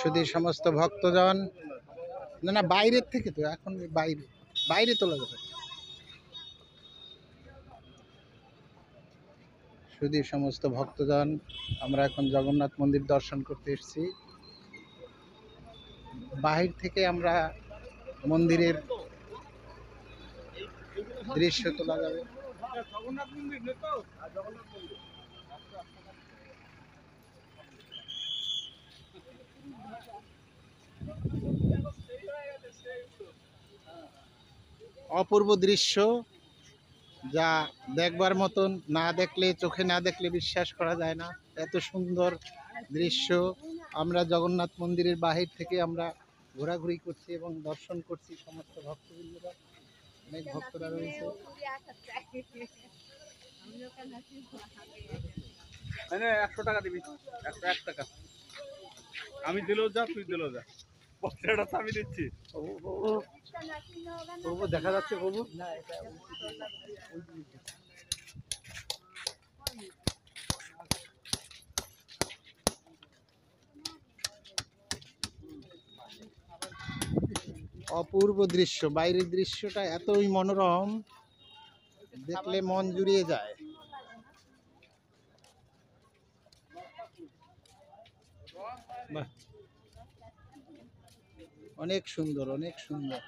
শুধু সমস্ত ভক্তজন, না না বাইরের থেকে তো এখন বাইরে বাইরে তোলা যাবে। শুধু সমস্ত ভক্তজন, আমরা এখন জগন্নাথ মন্দির দর্শন করতে এসেছি। বাহির থেকে আমরা মন্দিরের দৃশ্য তোলা যাবে। জগন্নাথ মন্দির তো জগন্নাথ মন্দির অপূর্ব দৃশ্য, যা দেখবার মতন, না দেখলে, চোখে না দেখলে বিশ্বাস করা যায় না। এত সুন্দর দৃশ্য। আমরা জগন্নাথ মন্দিরের বাহির থেকে আমরা ঘোরাঘুরি করছি এবং দর্শন করছি। সমস্ত ভক্তবৃন্দরা, অনেক ভক্তরা রয়েছে। মানে 100 টাকা দিবি, 101 টাকা আমি দিলেও যা, তুই দিলেও যা, পয়সাটা তো আমি দিচ্ছি। দেখা যাচ্ছে বাবু, না এটা অপূর্ব দৃশ্য। বাইরের দৃশ্যটা এতই মনোরম, দেখলে মন জুড়িয়ে যায়। অনেক সুন্দর, অনেক সুন্দর।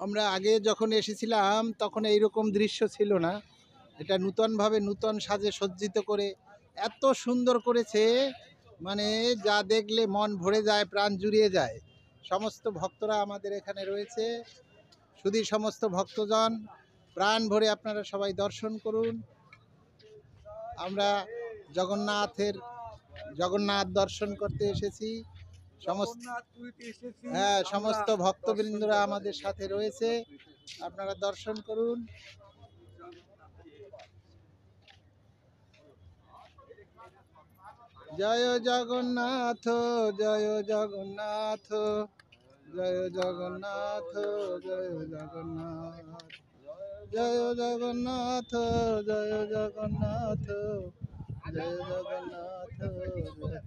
আমরা আগে যখন এসেছিলাম তখন এইরকম দৃশ্য ছিল না। এটা নূতনভাবে, নূতন সাজে সজ্জিত করে এত সুন্দর করেছে, মানে যা দেখলে মন ভরে যায়, প্রাণ জুড়িয়ে যায়। সমস্ত ভক্তরা আমাদের এখানে রয়েছে। শুধু সমস্ত ভক্তজন, প্রাণ ভরে আপনারা সবাই দর্শন করুন। আমরা জগন্নাথ দর্শন করতে এসেছি। সমস্ত ভক্তবৃন্দরা আমাদের সাথে রয়েছে, আপনারা দর্শন করুন। জয় জগন্নাথ, জয় জগন্নাথ, জয় জগন্নাথ, জয় জগন্নাথ, জয় জগন্নাথ, জয় জগন্নাথ, জয় জগন্নাথ।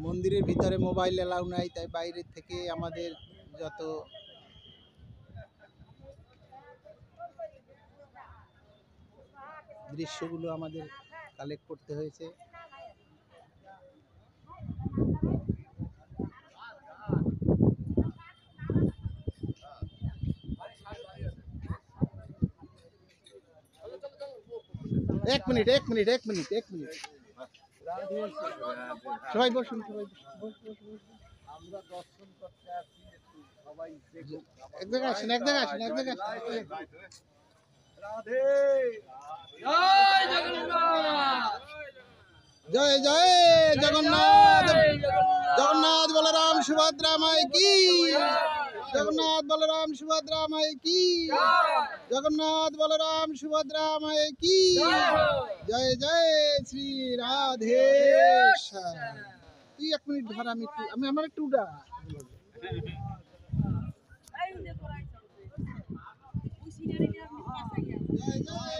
মন্দিরের ভিতরে মোবাইল এলাও নাই, তাই বাইরে থেকে আমাদের যত দৃশ্যগুলো আমাদের কালেক্ট করতে হয়েছে। এক মিনিট সবাই বসুন, আমরা দর্শন করতে আসছি, সবাই এক জায়গায় আসেন, এক জায়গায় আসেন, এক জায়গায় আসেন। রাধে, জয় জগন্নাথ, জয় জয় জগন্নাথ, জগন্নাথ বলরাম সুভদ্রা মাই কি, জগন্নাথ বলরাম সুভদ্রা মাই কি, জগন্নাথ বলরাম সুভদ্রা মাই কি, জয় জয় শ্রী রাধে। তুই 1 মিনিট ধর, আমি আমার একটু উড়া। জয় জয়